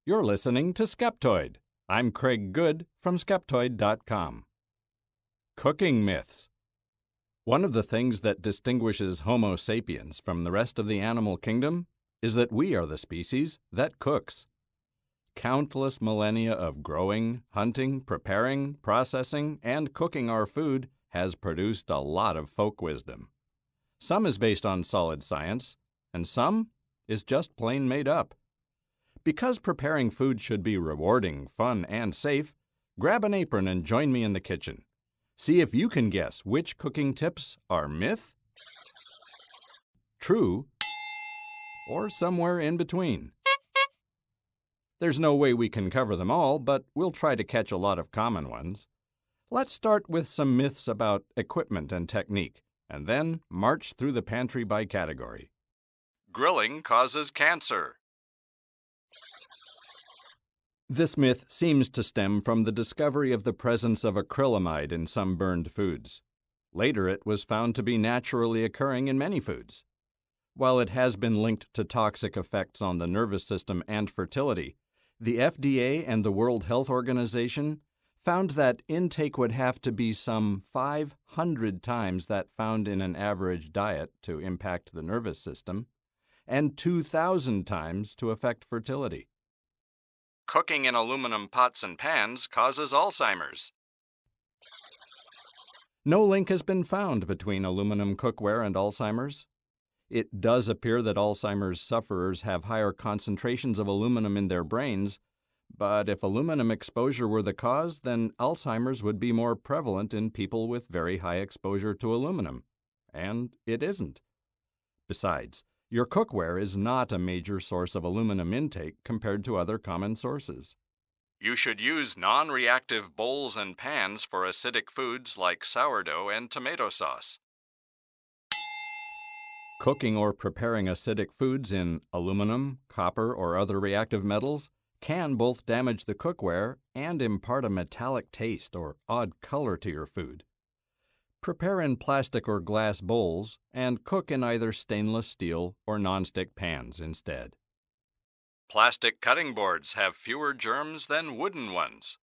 You're listening to Skeptoid. I'm Craig Good from Skeptoid.com. Cooking myths. One of the things that distinguishes Homo sapiens from the rest of the animal kingdom is that we are the species that cooks. Countless millennia of growing, hunting, preparing, processing, and cooking our food has produced a lot of folk wisdom. Some is based on solid science, and some is just plain made up. Because preparing food should be rewarding, fun, and safe, grab an apron and join me in the kitchen. See if you can guess which cooking tips are myth, true, or somewhere in between. There's no way we can cover them all, but we'll try to catch a lot of common ones. Let's start with some myths about equipment and technique, and then march through the pantry by category. Grilling causes cancer. This myth seems to stem from the discovery of the presence of acrylamide in some burned foods. Later, it was found to be naturally occurring in many foods. While it has been linked to toxic effects on the nervous system and fertility, the FDA and the World Health Organization found that intake would have to be some 500 times that found in an average diet to impact the nervous system, and 2,000 times to affect fertility. Cooking in aluminum pots and pans causes Alzheimer's. No link has been found between aluminum cookware and Alzheimer's. It does appear that Alzheimer's sufferers have higher concentrations of aluminum in their brains, but if aluminum exposure were the cause, then Alzheimer's would be more prevalent in people with very high exposure to aluminum. And it isn't. Besides, your cookware is not a major source of aluminum intake compared to other common sources. You should use non-reactive bowls and pans for acidic foods like sourdough and tomato sauce. Cooking or preparing acidic foods in aluminum, copper, or other reactive metals can both damage the cookware and impart a metallic taste or odd color to your food. Prepare in plastic or glass bowls and cook in either stainless steel or nonstick pans instead. Plastic cutting boards have fewer germs than wooden ones.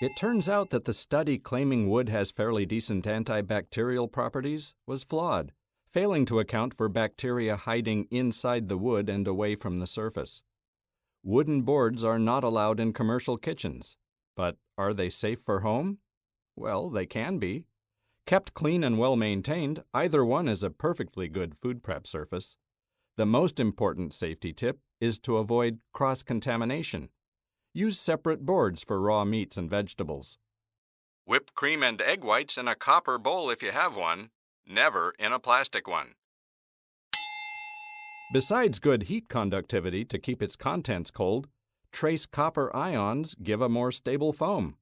It turns out that the study claiming wood has fairly decent antibacterial properties was flawed, failing to account for bacteria hiding inside the wood and away from the surface. Wooden boards are not allowed in commercial kitchens, but are they safe for home? Well, they can be. Kept clean and well-maintained, either one is a perfectly good food prep surface. The most important safety tip is to avoid cross-contamination. Use separate boards for raw meats and vegetables. Whipped cream and egg whites in a copper bowl if you have one, never in a plastic one. Besides good heat conductivity to keep its contents cold, trace copper ions give a more stable foam.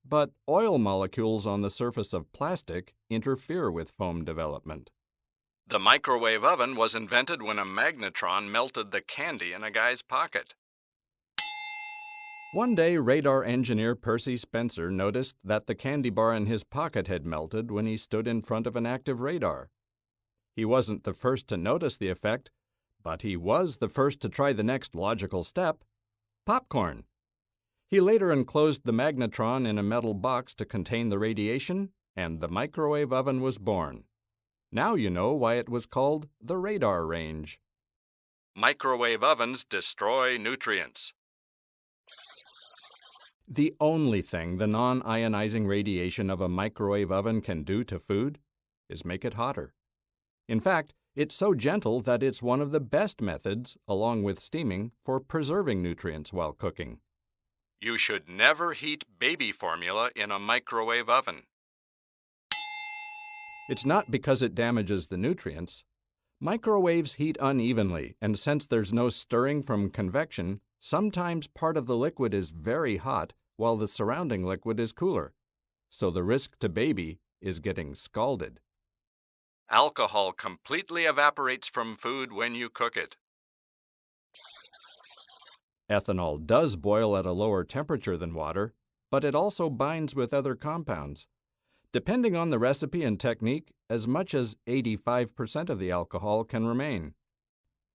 But oil molecules on the surface of plastic interfere with foam development. The microwave oven was invented when a magnetron melted the candy in a guy's pocket. One day, radar engineer Percy Spencer noticed that the candy bar in his pocket had melted when he stood in front of an active radar. He wasn't the first to notice the effect, but he was the first to try the next logical step: popcorn. He later enclosed the magnetron in a metal box to contain the radiation, and the microwave oven was born. Now you know why it was called the radar range. Microwave ovens destroy nutrients. The only thing the non-ionizing radiation of a microwave oven can do to food is make it hotter. In fact, it's so gentle that it's one of the best methods, along with steaming, for preserving nutrients while cooking. You should never heat baby formula in a microwave oven. It's not because it damages the nutrients. Microwaves heat unevenly, and since there's no stirring from convection, sometimes part of the liquid is very hot while the surrounding liquid is cooler. So the risk to baby is getting scalded. Alcohol completely evaporates from food when you cook it. Ethanol does boil at a lower temperature than water, but it also binds with other compounds. Depending on the recipe and technique, as much as 85% of the alcohol can remain.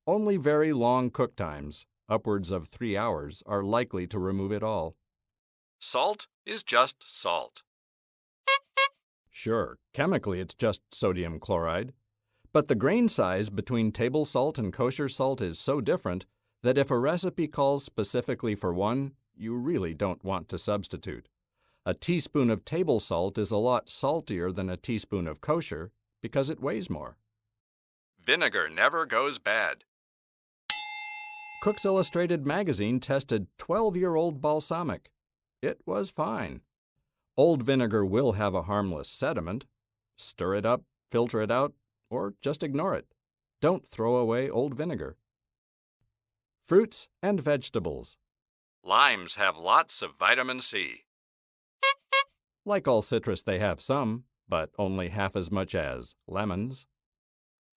Only very long cook times, upwards of 3 hours are likely to remove it all. Salt is just salt. Sure, chemically it's just sodium chloride, but the grain size between table salt and kosher salt is so different that if a recipe calls specifically for one, you really don't want to substitute. A teaspoon of table salt is a lot saltier than a teaspoon of kosher because it weighs more. Vinegar never goes bad. Cook's Illustrated magazine tested 12-year-old balsamic. It was fine. Old vinegar will have a harmless sediment. Stir it up, filter it out, or just ignore it. Don't throw away old vinegar. Fruits and vegetables. Limes have lots of vitamin C. Like all citrus, they have some, but only half as much as lemons.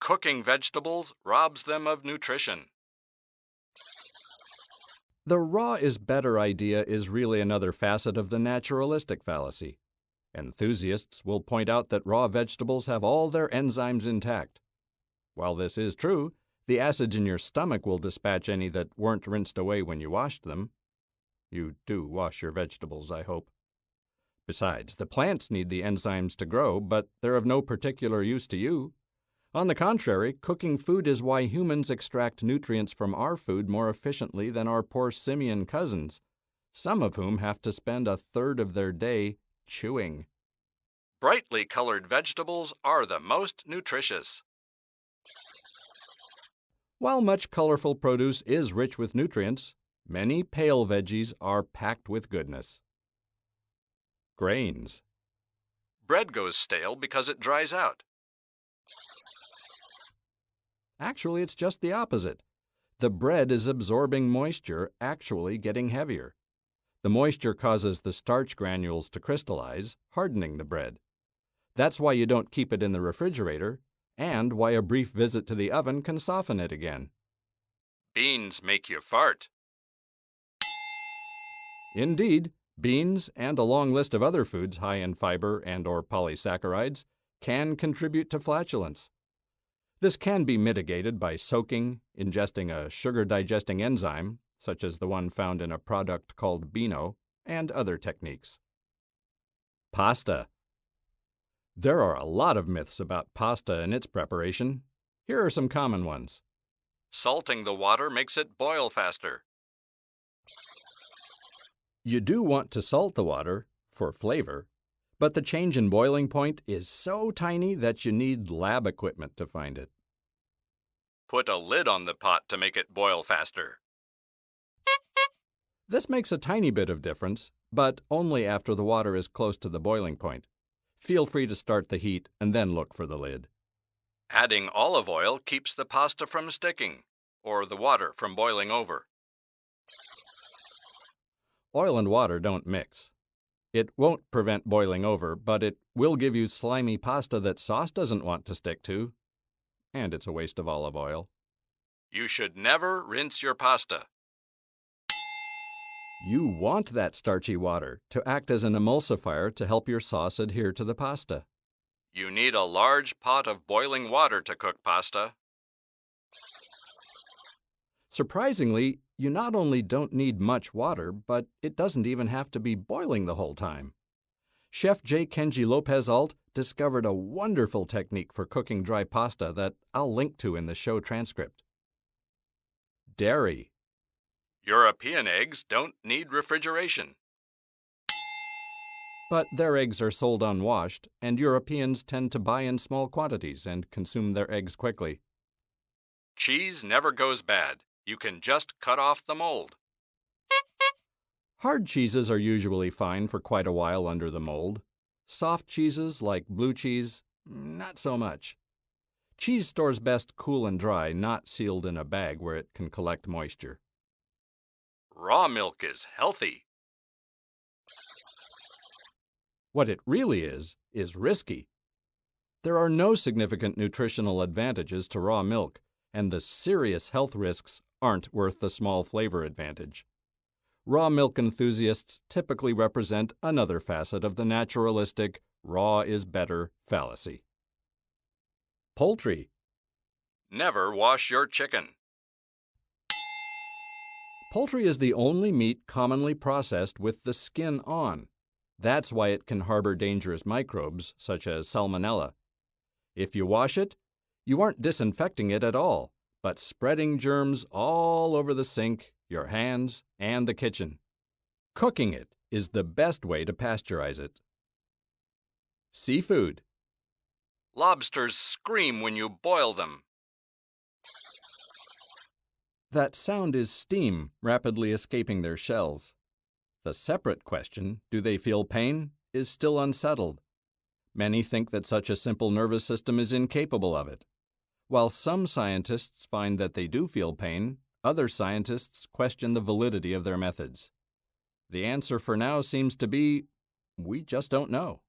Cooking vegetables robs them of nutrition. The raw is better idea is really another facet of the naturalistic fallacy. Enthusiasts will point out that raw vegetables have all their enzymes intact. While this is true, the acids in your stomach will dispatch any that weren't rinsed away when you washed them. You do wash your vegetables, I hope. Besides, the plants need the enzymes to grow, but they're of no particular use to you. On the contrary, cooking food is why humans extract nutrients from our food more efficiently than our poor simian cousins, some of whom have to spend a third of their day chewing. Brightly colored vegetables are the most nutritious. While much colorful produce is rich with nutrients, many pale veggies are packed with goodness. Grains. Bread goes stale because it dries out. Actually, it's just the opposite. The bread is absorbing moisture, actually getting heavier. The moisture causes the starch granules to crystallize, hardening the bread. That's why you don't keep it in the refrigerator, and why a brief visit to the oven can soften it again. Beans make you fart. Indeed, beans and a long list of other foods high in fiber and/or polysaccharides can contribute to flatulence. This can be mitigated by soaking, ingesting a sugar-digesting enzyme, such as the one found in a product called Beano, and other techniques. Pasta. There are a lot of myths about pasta and its preparation. Here are some common ones. Salting the water makes it boil faster. You do want to salt the water for flavor, but the change in boiling point is so tiny that you need lab equipment to find it. Put a lid on the pot to make it boil faster. This makes a tiny bit of difference, but only after the water is close to the boiling point. Feel free to start the heat and then look for the lid. Adding olive oil keeps the pasta from sticking, or the water from boiling over. Oil and water don't mix. It won't prevent boiling over, but it will give you slimy pasta that sauce doesn't want to stick to. And it's a waste of olive oil. You should never rinse your pasta. You want that starchy water to act as an emulsifier to help your sauce adhere to the pasta. You need a large pot of boiling water to cook pasta. Surprisingly, you not only don't need much water, but it doesn't even have to be boiling the whole time. Chef J. Kenji Lopez-Alt discovered a wonderful technique for cooking dry pasta that I'll link to in the show transcript. Dairy. European eggs don't need refrigeration. But their eggs are sold unwashed, and Europeans tend to buy in small quantities and consume their eggs quickly. Cheese never goes bad. You can just cut off the mold. Hard cheeses are usually fine for quite a while under the mold. Soft cheeses like blue cheese, not so much. Cheese stores best cool and dry, not sealed in a bag where it can collect moisture. Raw milk is healthy. What it really is risky. There are no significant nutritional advantages to raw milk, and the serious health risks aren't worth the small flavor advantage. Raw milk enthusiasts typically represent another facet of the naturalistic raw is better fallacy. Poultry. Never wash your chicken. Poultry is the only meat commonly processed with the skin on. That's why it can harbor dangerous microbes, such as salmonella. If you wash it, you aren't disinfecting it at all, but spreading germs all over the sink, your hands, and the kitchen. Cooking it is the best way to pasteurize it. Seafood. Lobsters scream when you boil them. That sound is steam rapidly escaping their shells. The separate question, do they feel pain, is still unsettled. Many think that such a simple nervous system is incapable of it. While some scientists find that they do feel pain, other scientists question the validity of their methods. The answer for now seems to be, we just don't know.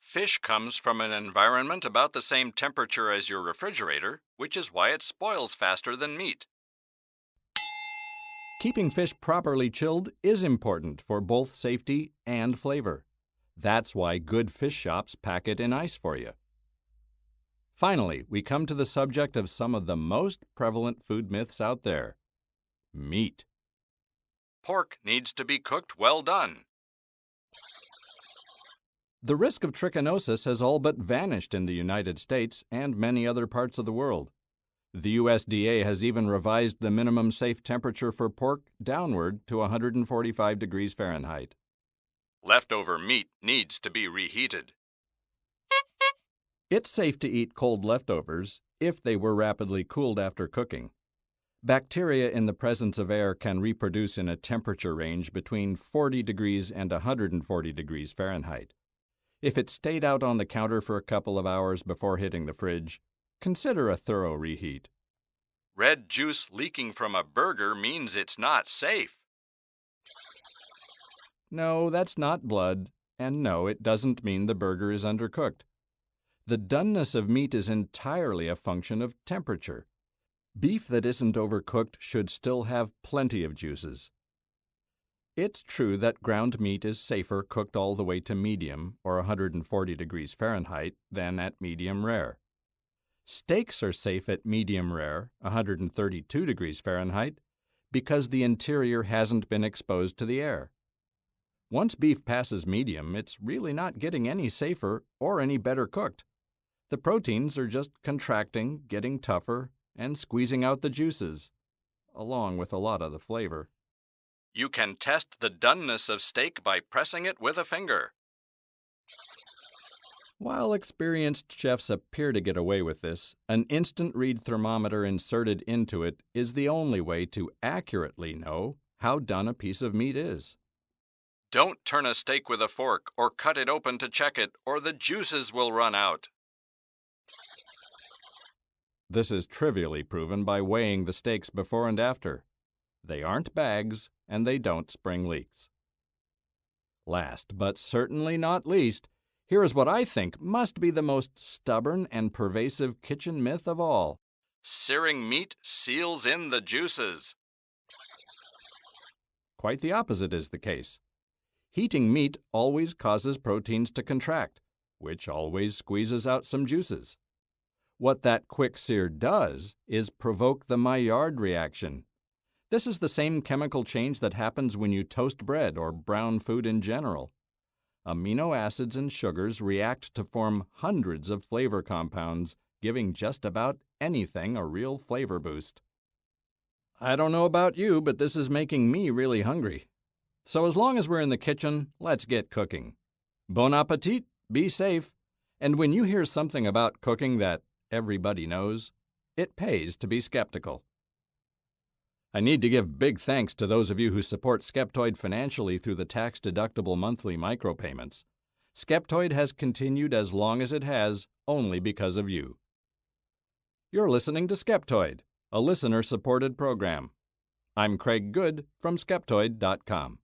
Fish comes from an environment about the same temperature as your refrigerator, which is why it spoils faster than meat. Keeping fish properly chilled is important for both safety and flavor. That's why good fish shops pack it in ice for you. Finally, we come to the subject of some of the most prevalent food myths out there. Meat. Pork needs to be cooked well done. The risk of trichinosis has all but vanished in the United States and many other parts of the world. The USDA has even revised the minimum safe temperature for pork downward to 145 degrees Fahrenheit. Leftover meat needs to be reheated. It's safe to eat cold leftovers if they were rapidly cooled after cooking. Bacteria in the presence of air can reproduce in a temperature range between 40 degrees and 140 degrees Fahrenheit. If it stayed out on the counter for a couple of hours before hitting the fridge, consider a thorough reheat. Red juice leaking from a burger means it's not safe. No, that's not blood, and no, it doesn't mean the burger is undercooked. The doneness of meat is entirely a function of temperature. Beef that isn't overcooked should still have plenty of juices. It's true that ground meat is safer cooked all the way to medium, or 140 degrees Fahrenheit, than at medium rare. Steaks are safe at medium rare, 132 degrees Fahrenheit, because the interior hasn't been exposed to the air. Once beef passes medium, it's really not getting any safer or any better cooked. The proteins are just contracting, getting tougher, and squeezing out the juices, along with a lot of the flavor. You can test the doneness of steak by pressing it with a finger. While experienced chefs appear to get away with this, an instant read thermometer inserted into it is the only way to accurately know how done a piece of meat is. Don't turn a steak with a fork or cut it open to check it, or the juices will run out. This is trivially proven by weighing the steaks before and after. They aren't bags, and they don't spring leaks. Last, but certainly not least, here is what I think must be the most stubborn and pervasive kitchen myth of all. Searing meat seals in the juices. Quite the opposite is the case. Heating meat always causes proteins to contract, which always squeezes out some juices. What that quick sear does is provoke the Maillard reaction. This is the same chemical change that happens when you toast bread or brown food in general. Amino acids and sugars react to form hundreds of flavor compounds, giving just about anything a real flavor boost. I don't know about you, but this is making me really hungry. So as long as we're in the kitchen, let's get cooking. Bon appetit, be safe, and when you hear something about cooking that everybody knows, it pays to be skeptical. I need to give big thanks to those of you who support Skeptoid financially through the tax-deductible monthly micropayments. Skeptoid has continued as long as it has only because of you. You're listening to Skeptoid, a listener-supported program. I'm Craig Good from Skeptoid.com.